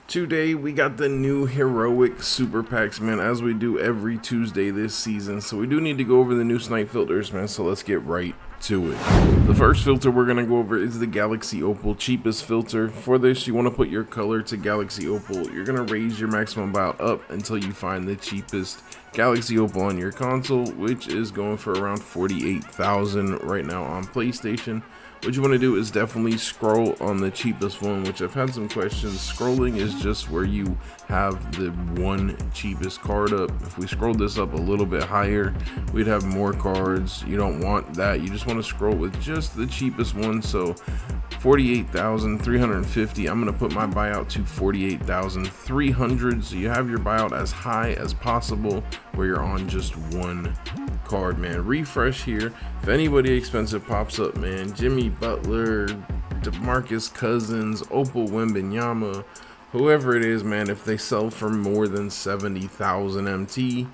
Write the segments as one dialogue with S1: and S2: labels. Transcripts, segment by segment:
S1: Today we got the new heroic super packs, man, as we do every Tuesday this season. So we do need to go over the new Snipe filters, man, so let's get right to it. The first filter we're going to go over is the Galaxy Opal, cheapest filter. For this, you want to put your color to Galaxy Opal. You're going to raise your maximum buyout up until you find the cheapest Galaxy Opal on your console, which is going for around 48,000 right now on PlayStation. What you want to do is definitely scroll on the cheapest one, which I've had some questions. Scrolling is just where you have the one cheapest card up. If we scroll this up a little bit higher, we'd have more cards. You don't want that. You just want to scroll with just the cheapest one. So 48,350. I'm going to put my buyout to 48,300. So you have your buyout as high as possible where you're on just one card, man. Refresh here. If anybody expensive pops up, man, Jimmy Butler, DeMarcus Cousins, Opal Wembanyama, whoever it is, man, if they sell for more than 70,000 MT,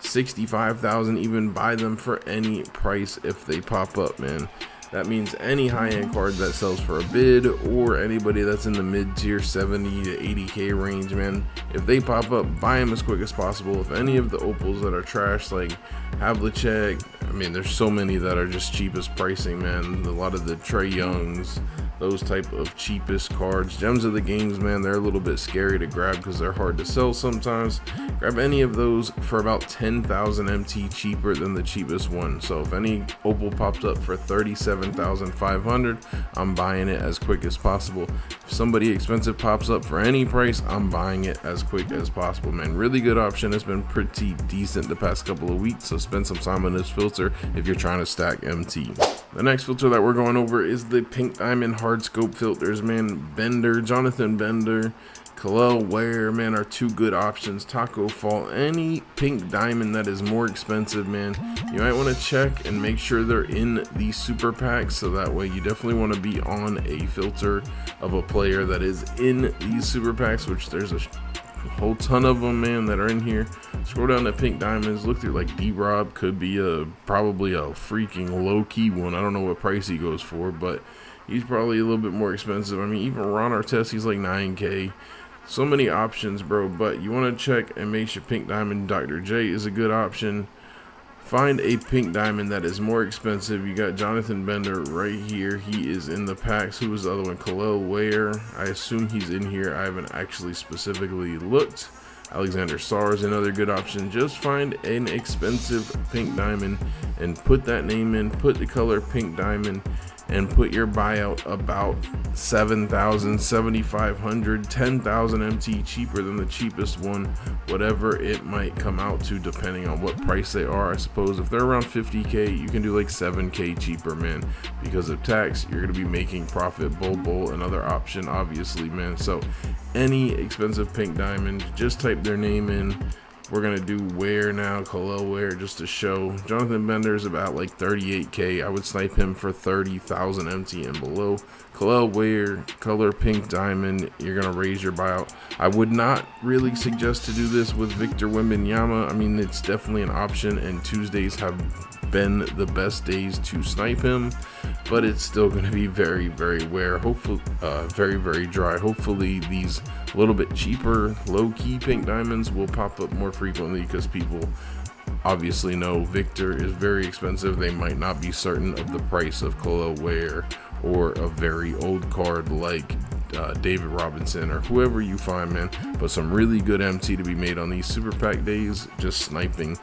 S1: 65,000, even buy them for any price if they pop up, man. That means any high-end card that sells for a bid, or anybody that's in the mid-tier 70 to 80k range, man, if they pop up, buy them as quick as possible. If any of the opals that are trash, like Havlicek, I mean, there's so many that are just cheapest pricing, man. A lot of the Trae Youngs, those type of cheapest cards. Gems of the games, man, they're a little bit scary to grab because they're hard to sell sometimes. Grab any of those for about 10,000 MT cheaper than the cheapest one. So if any opal pops up for 37,500, I'm buying it as quick as possible. If somebody expensive pops up for any price, I'm buying it as quick as possible, man. Really good option. It's been pretty decent the past couple of weeks, so spend some time on this filter if you're trying to stack MT. The next filter that we're going over is the Pink Diamond Hard Scope filters, man. Bender, Jonathan Bender, Kalel Ware, man, are two good options. Taco Fall, any pink diamond that is more expensive, man, you might want to check and make sure they're in these super packs, so that way you definitely want to be on a filter of a player that is in these super packs, which there's a whole ton of them, man, that are in here. Scroll down to pink diamonds, look through, like D-Rob could be probably a freaking low-key one. I don't know what price he goes for, but he's probably a little bit more expensive. I mean, even Ron Artest, he's like 9k. So many options, bro, but you want to check and make sure pink diamond Dr. J is a good option. Find a pink diamond that is more expensive. You got Jonathan Bender right here. He is in the packs. Who was the other one? Kalel Ware. I assume he's in here. I haven't actually specifically looked. Alexander Sarr is another good option. Just find an expensive pink diamond and put that name in. Put the color pink diamond and put your buyout about 7,000, 7,500, 10,000 MT cheaper than the cheapest one, whatever it might come out to depending on what price they are. I suppose if they're around 50k, you can do like 7k cheaper, man. Because of tax, you're gonna be making profit. Bull, another option, obviously, man. So any expensive pink diamond, just type their name in. We're gonna do Ware now, Kalel Ware, just to show. Jonathan Bender is about like 38k. I would snipe him for 30,000 MT and below. Kalel Ware, color pink diamond. You're gonna raise your buyout. I would not really suggest to do this with Victor Wembanyama. I mean, it's definitely an option, and Tuesdays have been the best days to snipe him, but it's still going to be very, very rare. Hopefully, very dry. Hopefully, these a little bit cheaper, low-key pink diamonds will pop up more frequently because people obviously know Victor is very expensive. They might not be certain of the price of Kalel Ware or a very old card like David Robinson or whoever you find, man. But some really good MT to be made on these super pack days, just sniping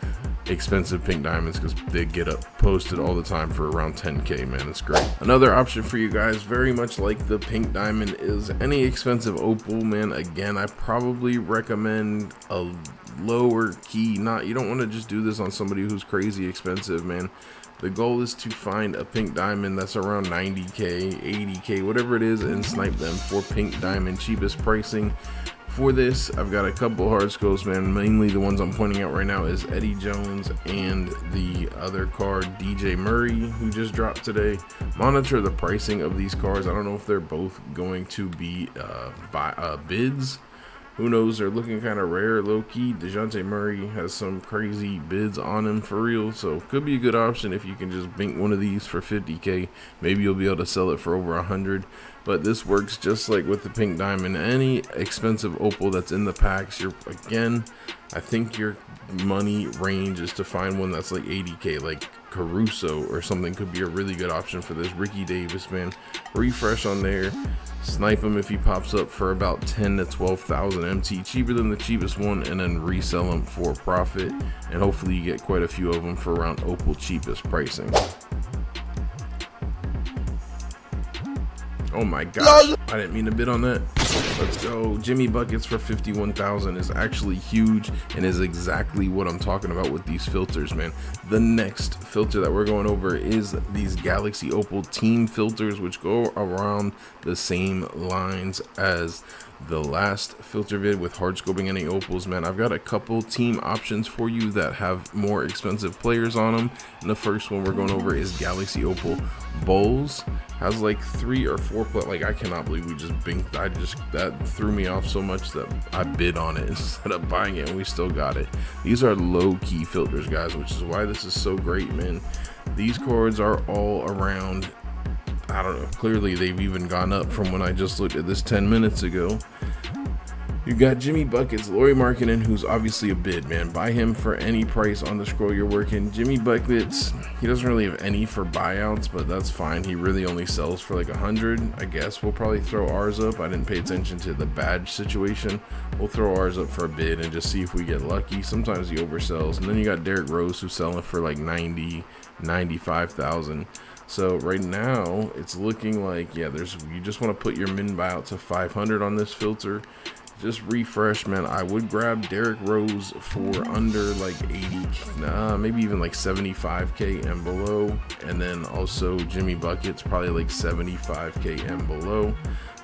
S1: expensive pink diamonds, because they get up posted all the time for around 10k, man. It's great. Another option for you guys, very much like the pink diamond, is any expensive opal, man. Again, I probably recommend a lower key. You don't want to just do this on somebody who's crazy expensive, man. The goal is to find a pink diamond that's around 90k, 80k, whatever it is, and snipe them for pink diamond, cheapest pricing. For this, I've got a couple hard scopes, man. Mainly the ones I'm pointing out right now is Eddie Jones and the other card, DJ Murray, who just dropped today. Monitor the pricing of these cards. I don't know if they're both going to be bids, Who knows? They're looking kind of rare, low key. DeJounte Murray has some crazy bids on him for real, so could be a good option if you can just bank one of these for 50k. Maybe you'll be able to sell it for over 100. But this works just like with the pink diamond. Any expensive opal that's in the packs, I think your money range is to find one that's like 80k, like Caruso or something could be a really good option for this. Ricky Davis, man, refresh on there, snipe him if he pops up for about 10 to 12,000 MT, cheaper than the cheapest one, and then resell them for profit, and hopefully you get quite a few of them for around opal cheapest pricing. Oh my gosh, I didn't mean to bid on that. Let's go. Jimmy Buckets for 51,000 is actually huge and is exactly what I'm talking about with these filters, man. The next filter that we're going over is these Galaxy Opal Team Filters, which go around the same lines as the last filter vid with hard scoping any opals, man. I've got a couple team options for you that have more expensive players on them, and the first one we're going over is Galaxy Opal Bulls. Has like 3 or 4 like, I cannot believe we just binked. That threw me off so much that I bid on it instead of buying it, and we still got it. These are low-key filters, guys, which is why this is so great, man. These cards are all around, I don't know, clearly they've even gone up from when I just looked at this 10 minutes ago. You got Jimmy Buckets, Lauri Markkanen, who's obviously a bid, man. Buy him for any price on the scroll you're working. Jimmy Buckets, he doesn't really have any for buyouts, but that's fine. He really only sells for like 100. I guess we'll probably throw ours up. I didn't pay attention to the badge situation. We'll throw ours up for a bid and just see if we get lucky. Sometimes he oversells. And then you got Derrick Rose, who's selling for like 90, 95,000. So right now it's looking like, yeah, you just want to put your min buyout to 500 on this filter. Just refresh, man. I would grab Derrick Rose for under like 80, maybe even like 75k and below, and then also Jimmy Buckets probably like 75k and below.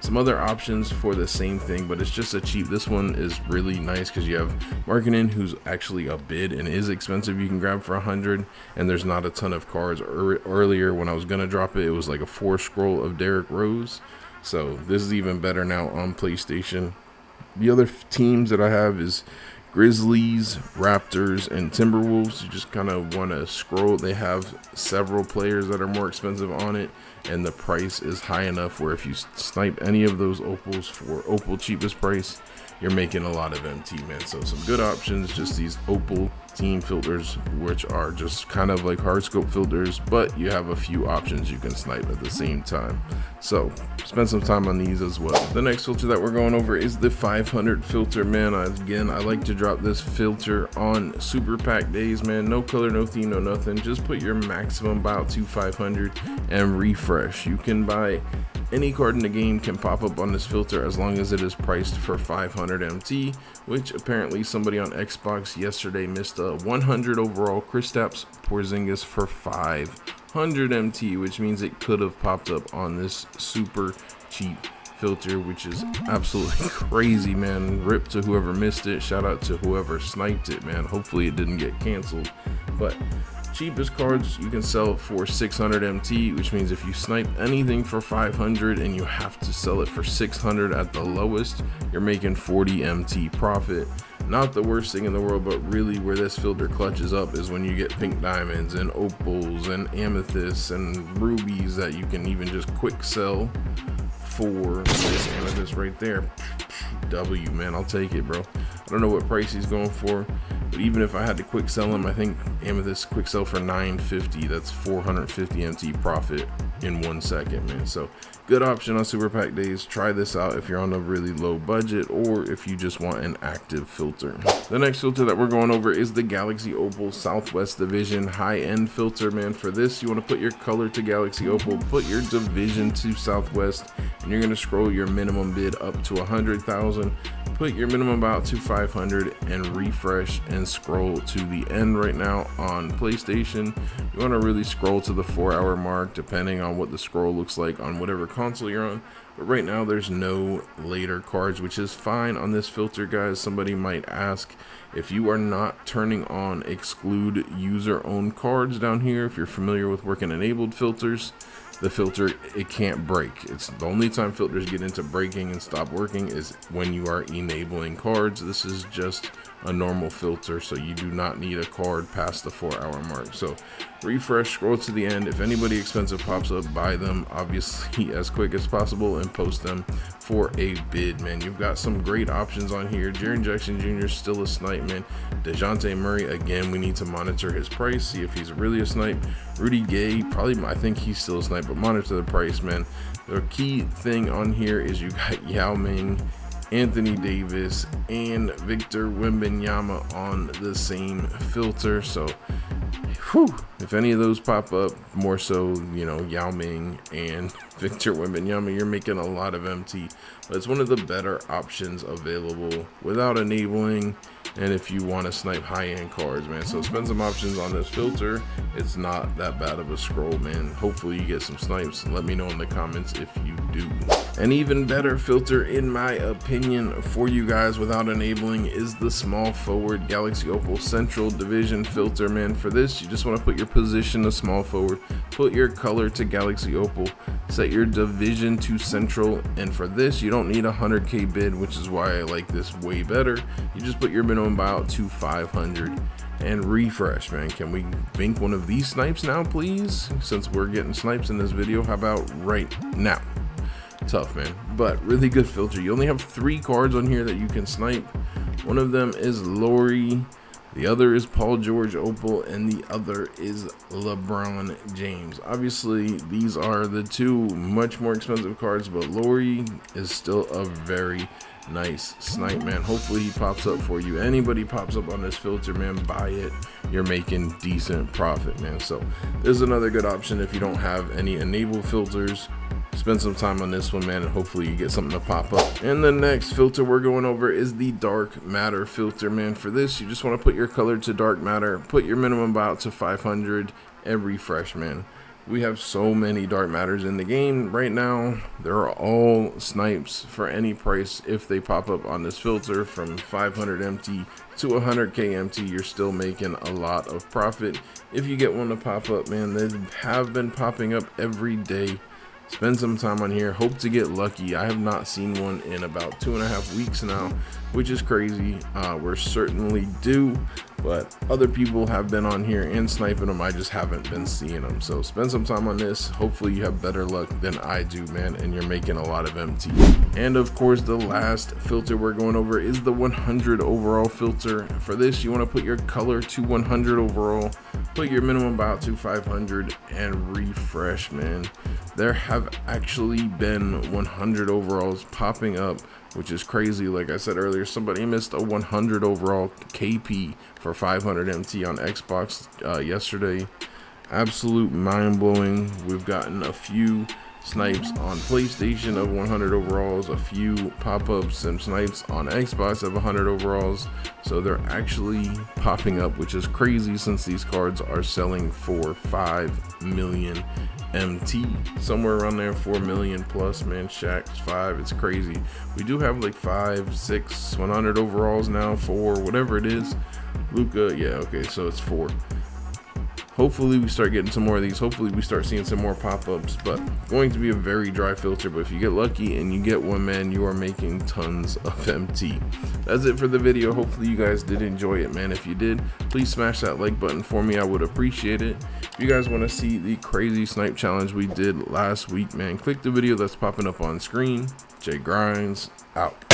S1: Some other options for the same thing, but it's just a cheap. This one is really nice because you have Markkanen, who's actually a bid and is expensive. You can grab for 100, and there's not a ton of cards. Earlier when I was gonna drop it, it was like a 4 scroll of Derrick Rose. So this is even better now on PlayStation. The other teams that I have is Grizzlies, Raptors, and Timberwolves. You just kind of want to scroll. They have several players that are more expensive on it, and the price is high enough where if you snipe any of those opals for opal cheapest price, you're making a lot of MT, man. So some good options, just these opal team filters, which are just kind of like hard scope filters, but you have a few options you can snipe at the same time. So spend some time on these as well. The next filter that we're going over is the 500 filter, man. Again, I like to drop this filter on super pack days, man. No color, no theme, no nothing. Just put your maximum buyout to 500 and refresh. You can buy any card in the game, can pop up on this filter as long as it is priced for 500 MT, which apparently somebody on Xbox yesterday missed a 100 overall Kristaps Porzingis for 500 MT, which means it could have popped up on this super cheap filter, which is absolutely crazy, man. Rip to whoever missed it. Shout out to whoever sniped it, man. Hopefully it didn't get canceled. But cheapest cards you can sell for 600 MT, which means if you snipe anything for 500 and you have to sell it for 600 at the lowest, you're making 40 MT profit. Not the worst thing in the world, but really where this filter clutches up is when you get pink diamonds and opals and amethysts and rubies that you can even just quick sell for this amethyst right there. W, man, I'll take it, bro. I don't know what price he's going for, but even if I had to quick sell him, I think amethyst quick sell for 950. That's 450 MT profit in 1 second, man. So good option on super pack days. Try this out if you're on a really low budget or if you just want an active filter. The next filter that we're going over is the Galaxy Opal Southwest Division high-end filter, man. For this, you want to put your color to Galaxy Opal, put your division to Southwest, and you're going to scroll your minimum bid up to 100,000. Put your minimum about to 500 and refresh and scroll to the end. Right now on PlayStation, you want to really scroll to the 4-hour mark depending on what the scroll looks like on whatever console you're on. But right now there's no later cards, which is fine on this filter, guys. Somebody might ask if you are not turning on exclude user owned cards down here. If you're familiar with working enabled filters, the filter, it can't break. It's the only time filters get into breaking and stop working is when you are enabling cards. This is just a normal filter, so you do not need a card past the 4-hour mark. So refresh, scroll to the end. If anybody expensive pops up, buy them obviously as quick as possible and post them for a bid, man. You've got some great options on here. Jaren Jackson Jr. still a snipe, man. DeJounte Murray, again, we need to monitor his price, see if he's really a snipe. Rudy Gay, probably, I think he's still a snipe, but monitor the price, man. The key thing on here is you got Yao Ming, Anthony Davis, and Victor Wembanyama on the same filter. So whew, if any of those pop up, more so, you know, Yao Ming and Victor Wembanyama, you're making a lot of MT. But it's one of the better options available without enabling, and if you want to snipe high-end cards, man. So spend some options on this filter. It's not that bad of a scroll, man. Hopefully you get some snipes. Let me know in the comments if you do. An even better filter, in my opinion, for you guys without enabling is the small forward Galaxy Opal Central Division filter, man. For this, you just want to put your position to small forward, put your color to Galaxy Opal, set your division to central, and for this, you don't need a 100k bid, which is why I like this way better. You just put your minimum buyout to 500 and refresh, man. Can we bank one of these snipes now, please? Since we're getting snipes in this video, how about right now? Tough, man, but really good filter. You only have 3 cards on here that you can snipe. One of them is Laurie, the other is Paul George Opal, and the other is LeBron James. Obviously, these are the 2 much more expensive cards, but Laurie is still a very nice snipe, man. Hopefully he pops up for you. Anybody pops up on this filter, man, buy it. You're making decent profit, man. So there's another good option if you don't have any enabled filters. Spend some time on this one, man, and hopefully you get something to pop up. And the next filter we're going over is the dark matter filter, man. For this, you just want to put your color to dark matter, put your minimum buyout to 500, and refresh, man. We have so many dark matters in the game right now. They're all snipes for any price. If they pop up on this filter from 500 MT to 100k MT, you're still making a lot of profit. If you get one to pop up, man, they have been popping up every day. Spend some time on here, hope to get lucky. I have not seen one in about 2.5 weeks now, which is crazy. We're certainly due, but other people have been on here and sniping them. I just haven't been seeing them. So spend some time on this. Hopefully you have better luck than I do, man, and you're making a lot of MT. And of course, the last filter we're going over is the 100 overall filter. For this, you want to put your color to 100 overall, put your minimum buyout to 500, and refresh, man. There have actually been 100 overalls popping up, which is crazy. Like I said earlier, somebody missed a 100 overall KP for 500 MT on Xbox yesterday. Absolute mind-blowing. We've gotten a few snipes on PlayStation of 100 overalls, a few pop-ups and snipes on Xbox of 100 overalls. So they're actually popping up, which is crazy since these cards are selling for 5 million MT, somewhere around there, 4 million plus, man. Shaq's 5, it's crazy. We do have like 5, 6, 100 overalls now, 4, whatever it is. Luca, yeah, okay, so it's 4. Hopefully we start getting some more of these. Hopefully we start seeing some more pop-ups, but going to be a very dry filter. But if you get lucky and you get one, man, you are making tons of MT. That's it for the video. Hopefully you guys did enjoy it, man. If you did, please smash that like button for me. I would appreciate it. If you guys want to see the crazy snipe challenge we did last week, man, click the video that's popping up on screen. Jay Grinds out.